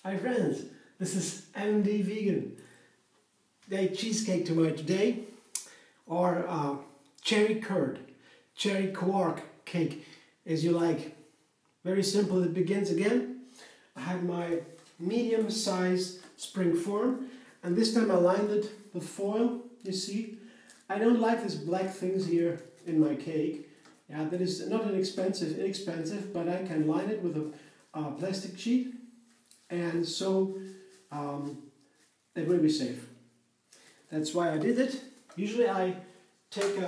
Hi friends, this is MD Vegan. They cheesecake tomorrow today, or cherry curd, cherry quark cake, as you like. Very simple. It begins again. I have my medium-sized Springform, and this time I lined it with foil. You see, I don't like these black things here in my cake. Yeah, that is not inexpensive, but I can line it with a plastic sheet, and so it will be safe. That's why I did it. Usually I take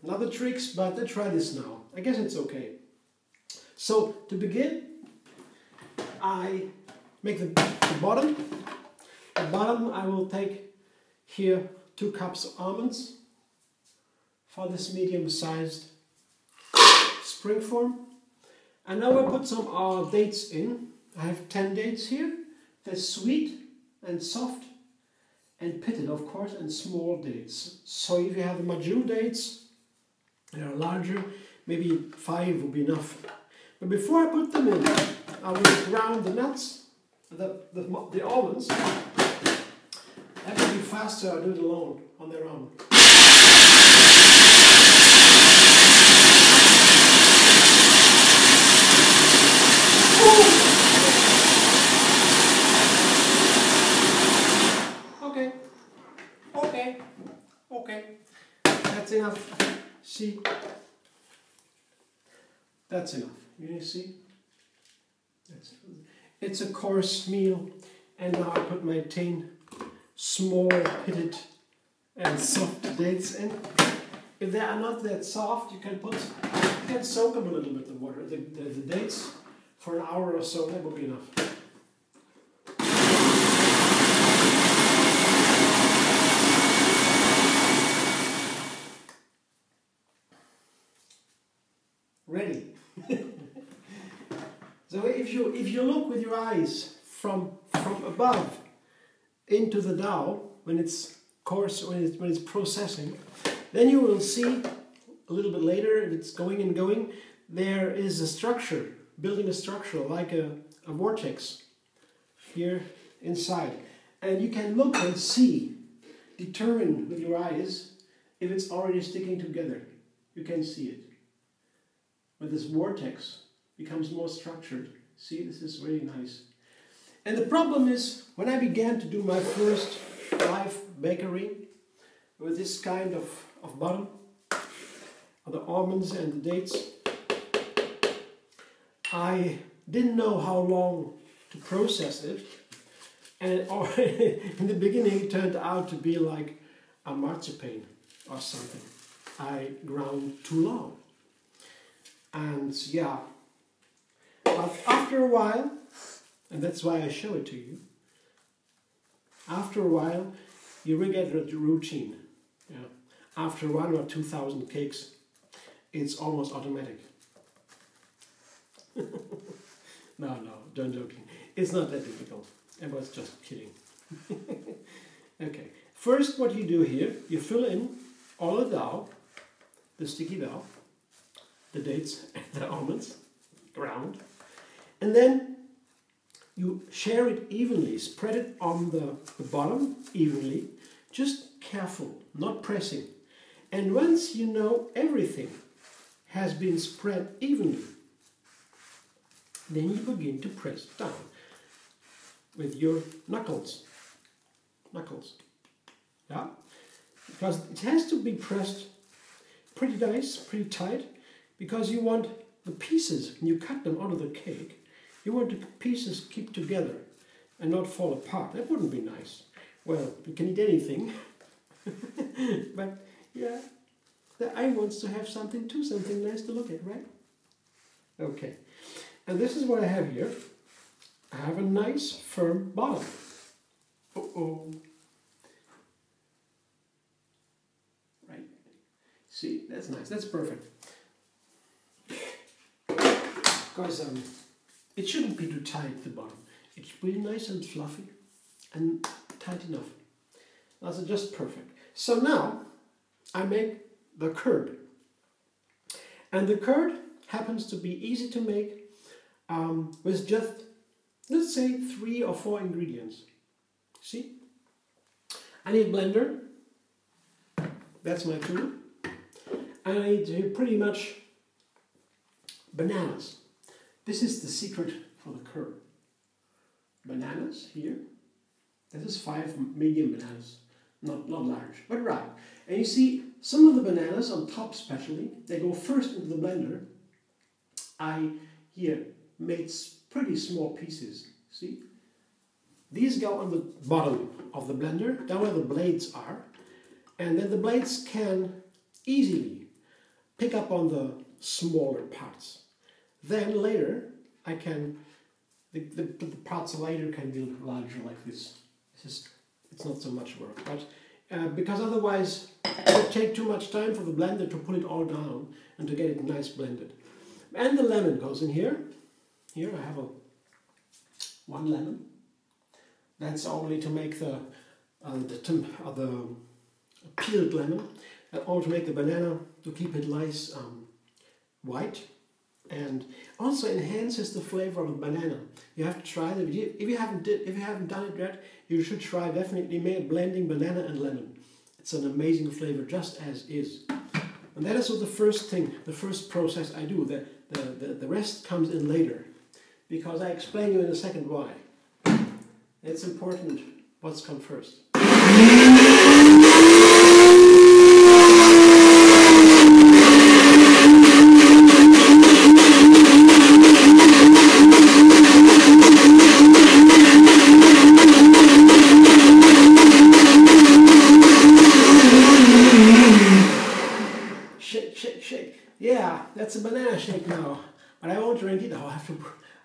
other tricks, but I try this now. I guess it's okay. So to begin, I make the bottom. The bottom I will take here 2 cups of almonds for this medium-sized Springform. And now I put some dates in. I have 10 dates here. They're sweet and soft and pitted, of course, and small dates. So if you have the Maju dates, they are larger, maybe 5 will be enough. But before I put them in, I will ground the nuts, the almonds. That will be faster. I'll do it alone, on their own. Okay. That's enough. See? That's enough. You see? It's a coarse meal, and now I put my 10 small pitted and soft dates in. If they are not that soft, you can soak them a little bit in water. The dates for an hour or so, that will be enough. Ready. So if you look with your eyes from above into the dough, when it's coarse, when it's processing, then you will see a little bit later, if it's going, there is a structure, building a structure like a vortex here inside. And you can look and see, determine with your eyes if it's already sticking together. You can see it. But this vortex becomes more structured. See, this is really nice. And the problem is, when I began to do my first live bakery with this kind of bottom, of the almonds and the dates, I didn't know how long to process it. And in the beginning it turned out to be like a marzipan or something. I ground too long. And yeah, but after a while, and that's why I show it to you, after a while you will get the routine. Yeah. After 1,000 or 2,000 cakes, it's almost automatic. No, don't joking. It's not that difficult. I was just kidding. Okay, first what you do here, you fill in all the dough, the sticky dough, the dates and the almonds, ground, and then you share it evenly, spread it on the bottom evenly, just careful, not pressing. And once you know everything has been spread evenly, then you begin to press down with your knuckles. Yeah? Because it has to be pressed pretty nice, pretty tight, because you want the pieces, when you cut them out of the cake, you want the pieces keep together and not fall apart. That wouldn't be nice. Well, you can eat anything, but yeah, the eye wants to have something too, something nice to look at, right? Okay, and this is what I have here. I have a nice firm bottom. Right, see, that's nice, that's perfect. Because it shouldn't be too tight, the bottom. It should be nice and fluffy and tight enough. That's just perfect. So now I make the curd. And the curd happens to be easy to make with just let's say 3 or 4 ingredients. See? I need a blender. That's my tool. I need pretty much bananas. This is the secret for the curd. Bananas here. This is 5 medium bananas, not large, but right. And you see, some of the bananas on top especially, they go first into the blender. I here made pretty small pieces, see? These go on the bottom of the blender, down where the blades are. And then the blades can easily pick up on the smaller parts. Then later, I can, the parts later can be larger like this. It's not so much work, but because otherwise it would take too much time for the blender to pull it all down and to get it nice blended. And the lemon goes in here. Here I have 1 lemon. That's only to make the peeled lemon, or to make the banana, to keep it nice white, and also enhances the flavor of the banana. You have to try it. If you haven't done it yet, you should try definitely blending banana and lemon. It's an amazing flavor just as is. And that is what the first process I do. The rest comes in later, because I explain you in a second why. It's important what's come first. Shake. Yeah, that's a banana shake now. But I won't drink it. I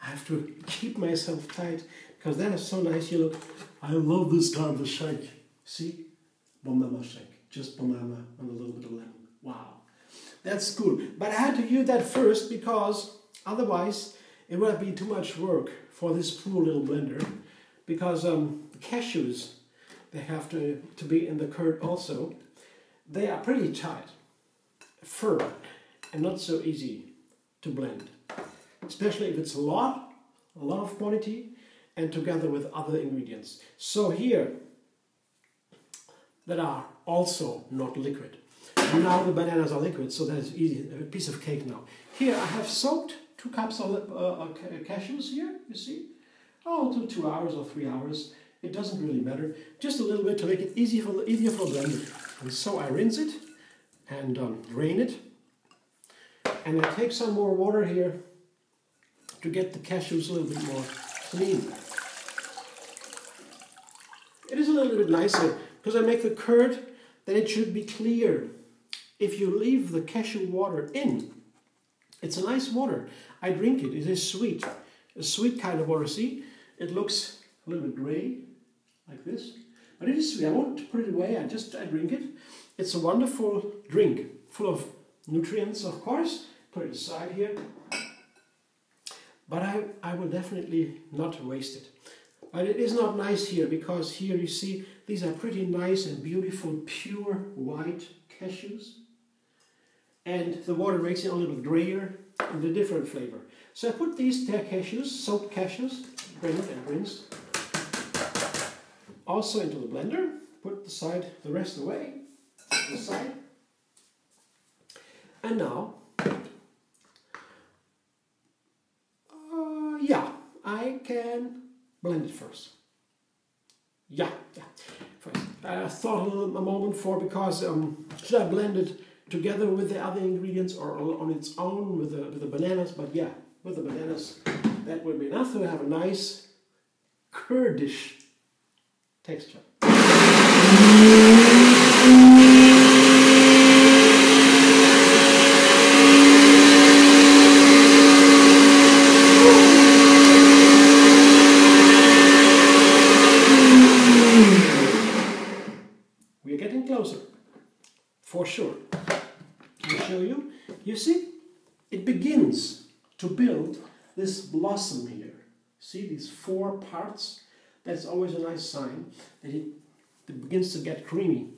have to keep myself tight, because that is so nice. You look. I love this kind of shake. See, banana shake, just banana and a little bit of lemon. Wow, that's cool. But I had to use that first because otherwise it would be too much work for this poor little blender. Because the cashews, they have to be in the curd also. They are pretty tight, firm, and not so easy to blend. Especially if it's a lot of quantity, and together with other ingredients. So here, that are also not liquid. And now the bananas are liquid, so that's easy, a piece of cake now. Here I have soaked 2 cups of cashews here, you see? Oh, 2 hours or 3 hours. It doesn't really matter. Just a little bit to make it easier for the blender. And so I rinse it and drain it. And I take some more water here to get the cashews a little bit more clean. It is a little bit nicer because I make the curd, then it should be clear. If you leave the cashew water in, it's a nice water. I drink it. It is sweet. A sweet kind of water. See, it looks a little bit gray, like this. But it is sweet. I won't put it away. I drink it. It's a wonderful drink, full of nutrients, of course. Put it aside here. But I will definitely not waste it. But it is not nice here, because here you see these are pretty nice and beautiful, pure white cashews. And the water makes it a little grayer and a different flavor. So I put these cashews, soaked cashews, drained and rinsed, also into the blender. Put the rest away, to the side. And now, I can blend it first. Yeah. First. I thought a moment because should I blend it together with the other ingredients or on its own with the bananas? But yeah, with the bananas, that would be enough to have a nice curdish texture. We're getting closer, for sure. I'll show you. You see, it begins to build this blossom here. See these 4 parts? That's always a nice sign that it begins to get creamy.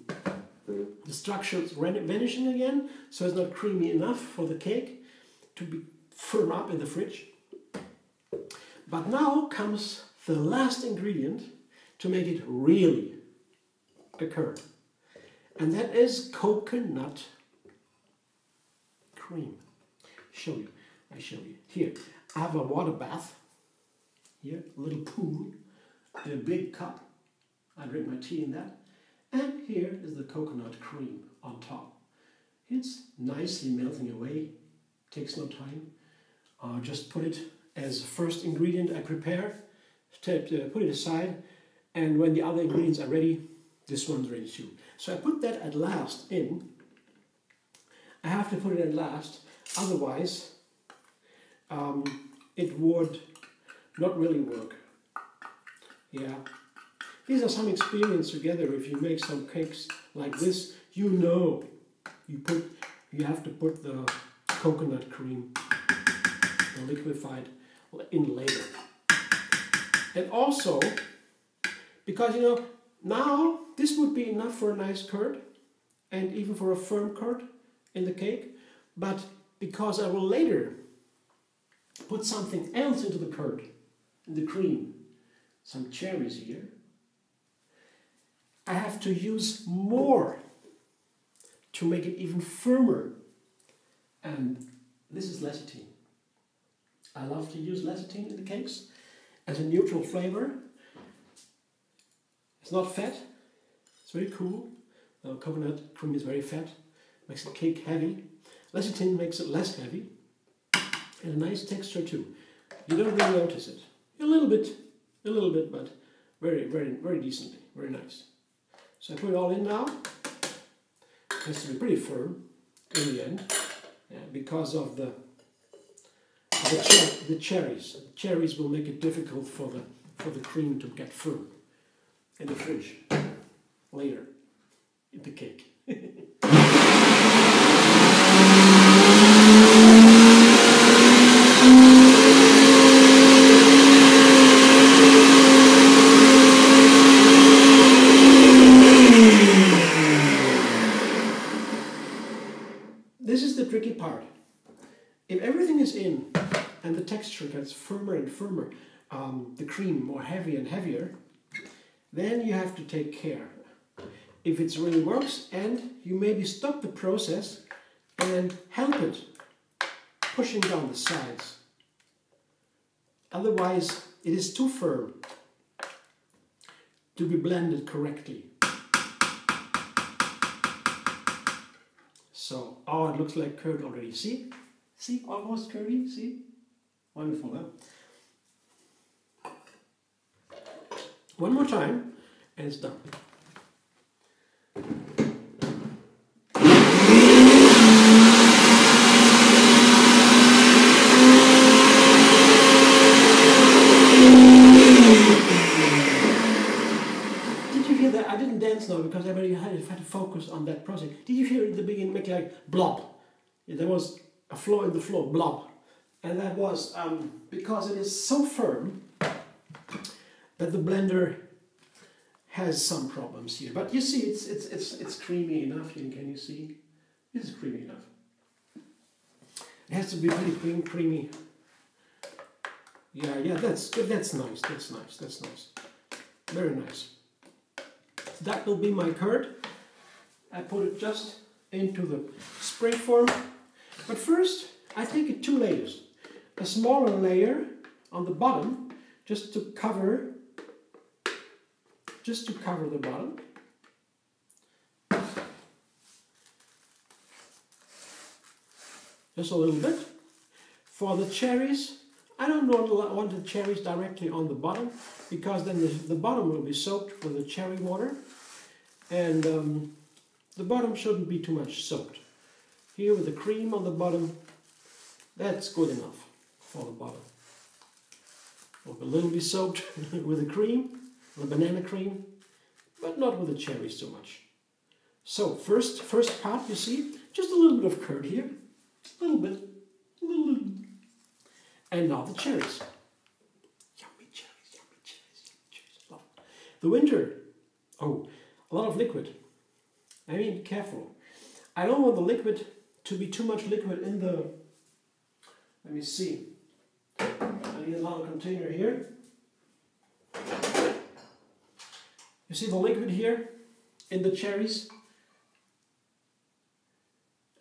The structure is vanishing again, so it's not creamy enough for the cake to be firm up in the fridge. But now comes the last ingredient to make it really a curd. And that is coconut cream. I show you. Here, I have a water bath. Here, a little pool in a big cup. I drink my tea in that. And here is the coconut cream on top. It's nicely melting away. Takes no time. Just put it as first ingredient I prepare. Put it aside. And when the other ingredients are ready, this one's ready too. So I put that at last in. I have to put it at last. Otherwise, it would not really work. Yeah. These are some experience together. If you make some cakes like this, you know you have to put the coconut cream, the liquefied, in later. And also, because you know, now this would be enough for a nice curd and even for a firm curd in the cake, but because I will later put something else into the curd, in the cream, some cherries here, I have to use more to make it even firmer. And this is lecithin. I love to use lecithin in the cakes as a neutral flavor. It's not fat, it's very cool. Coconut cream is very fat, makes the cake heavy. Lecithin makes it less heavy and a nice texture too. You don't really notice it. A little bit, but very, very, very decently, very nice. So I put it all in now. It has to be pretty firm in the end, because of the cherries. The cherries will make it difficult for the cream to get firm in the fridge later in the cake. This is the tricky part. If everything is in and the texture gets firmer and firmer, the cream more heavy and heavier, then you have to take care. If it really works, and you maybe stop the process and help it pushing down the sides. Otherwise, it is too firm to be blended correctly. So, oh, it looks like curd already. See? See? Almost curdy? See? Wonderful, huh? One more time, and it's done. I didn't dance now because I really had to focus on that process. Did you hear at the beginning make like blob? Yeah, there was a flaw in the floor, blob. And that was because it is so firm that the blender has some problems here. But you see, it's creamy enough. Can you see? This is creamy enough. It has to be pretty creamy. Yeah, that's good. That's nice. That's nice. That's nice. Very nice. That will be my curd. I put it just into the Springform. But first, I take it 2 layers. A smaller layer on the bottom, just to cover the bottom. Just a little bit. For the cherries, I don't want the cherries directly on the bottom, because then the bottom will be soaked with the cherry water, and the bottom shouldn't be too much soaked. Here with the cream on the bottom, that's good enough for the bottom. A little bit soaked with the cream, the banana cream, but not with the cherries too much. So first part, you see, just a little bit of curd here, a little bit. And now the cherries. Yummy cherries. Love it. The winter. Oh, a lot of liquid. I mean, careful. I don't want the liquid to be too much liquid in the... Let me see. I need another container here. You see the liquid here in the cherries?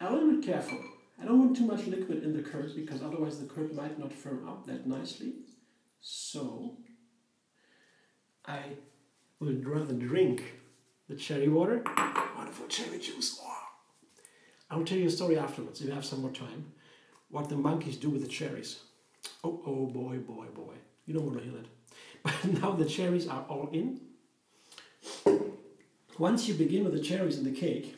I'm a little bit careful. I don't want too much liquid in the curd because otherwise the curd might not firm up that nicely. So I will rather drink the cherry water. Wonderful cherry juice. Oh. I'll tell you a story afterwards, if you have some more time, what the monkeys do with the cherries. Oh, oh boy, boy, boy. You don't want to hear that. But now the cherries are all in. Once you begin with the cherries in the cake,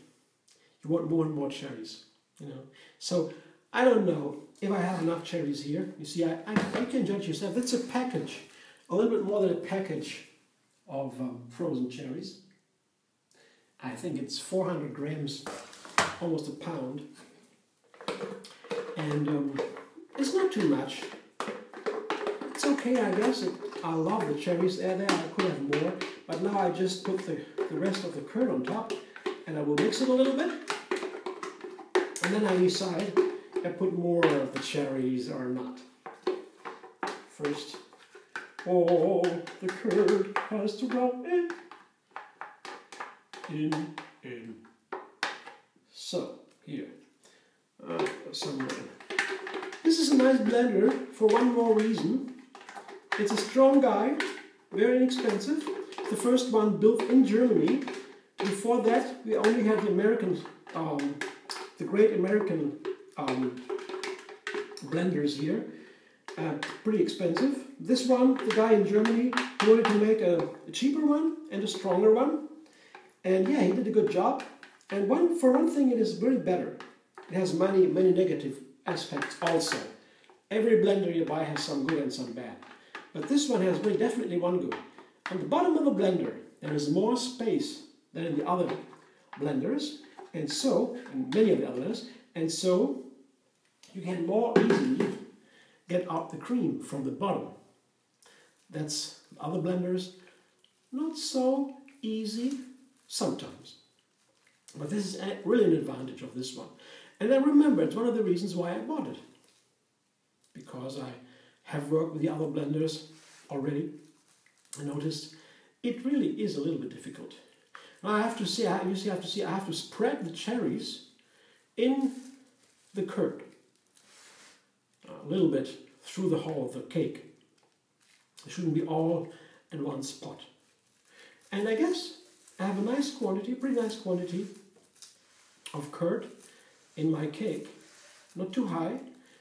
you want more and more cherries. You know. So I don't know if I have enough cherries here. You see, you can judge yourself. That's a package, a little bit more than a package of frozen cherries. I think it's 400 grams, almost a pound. And it's not too much. It's okay, I guess. I love the cherries. There, I could have more. But now I just put the rest of the curd on top. And I will mix it a little bit. And then I decide if I put more of the cherries or not. First, oh, the curd has to go in. In. So, here. Somewhere. This is a nice blender for one more reason. It's a strong guy, very inexpensive. The first one built in Germany. Before that, we only had the American, the great American blenders here. Pretty expensive. This one, the guy in Germany, he wanted to make a cheaper one and a stronger one. And yeah, he did a good job. And for one thing, it is very better. It has many negative aspects also. Every blender you buy has some good and some bad. But this one has very definitely one good. On the bottom of the blender, there is more space than in the other blenders, and many of the others, and so you can more easily get out the cream from the bottom. That's other blenders, not so easy sometimes. But this is really an advantage of this one. And I remember it's one of the reasons why I bought it. Because I have worked with the other blenders already. I noticed it really is a little bit difficult. Now I have to see, I have to spread the cherries in the curd. A little bit through the whole of the cake. It shouldn't be all in one spot. And I guess I have a nice quantity, pretty nice quantity of curd in my cake. Not too high,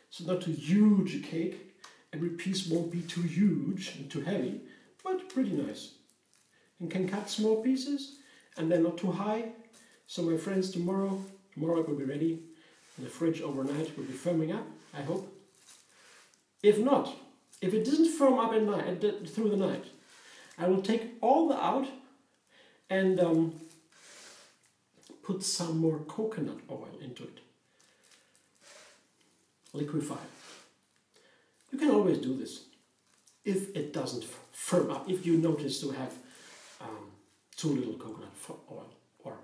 so not too huge a cake. Every piece won't be too huge and too heavy, but pretty nice. And can cut small pieces, and they're not too high. So my friends, tomorrow it will be ready in the fridge overnight. Will be firming up, I hope. If not, if it doesn't firm up at night, through the night, I will take all the out and put some more coconut oil into it. Liquefy. You can always do this if it doesn't firm up, if you notice to have too little coconut oil or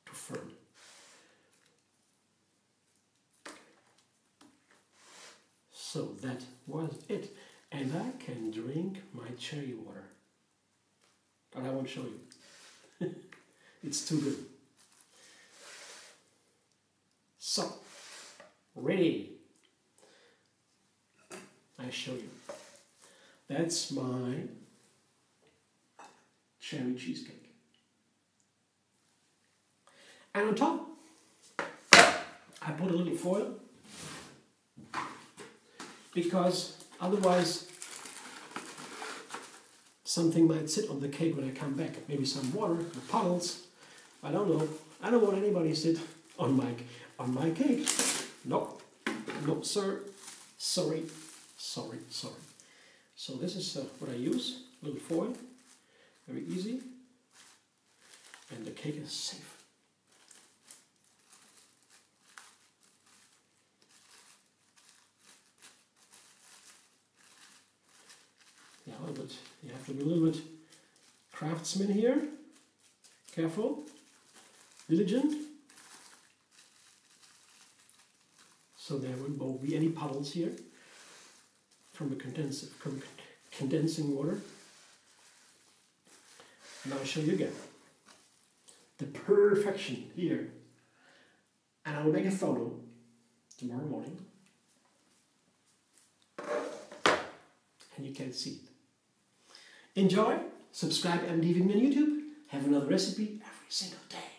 too firm. So that was it. And I can drink my cherry water. But I won't show you. It's too good. So, ready. I show you. That's my cherry cheesecake. And on top, I put a little foil because otherwise something might sit on the cake when I come back. Maybe some water, puddles. I don't know. I don't want anybody to sit on my cake. No, no, sir. Sorry. So this is what I use. A little foil. Very easy. And the cake is safe. Yeah, a little bit. You have to be a little bit craftsman here. Careful. Diligent. So there won't be any puddles here. from condensing water. And I'll show you again the perfection here. And I will make a photo tomorrow morning, and you can see it. Enjoy, subscribe MD Vegan on YouTube, have another recipe every single day.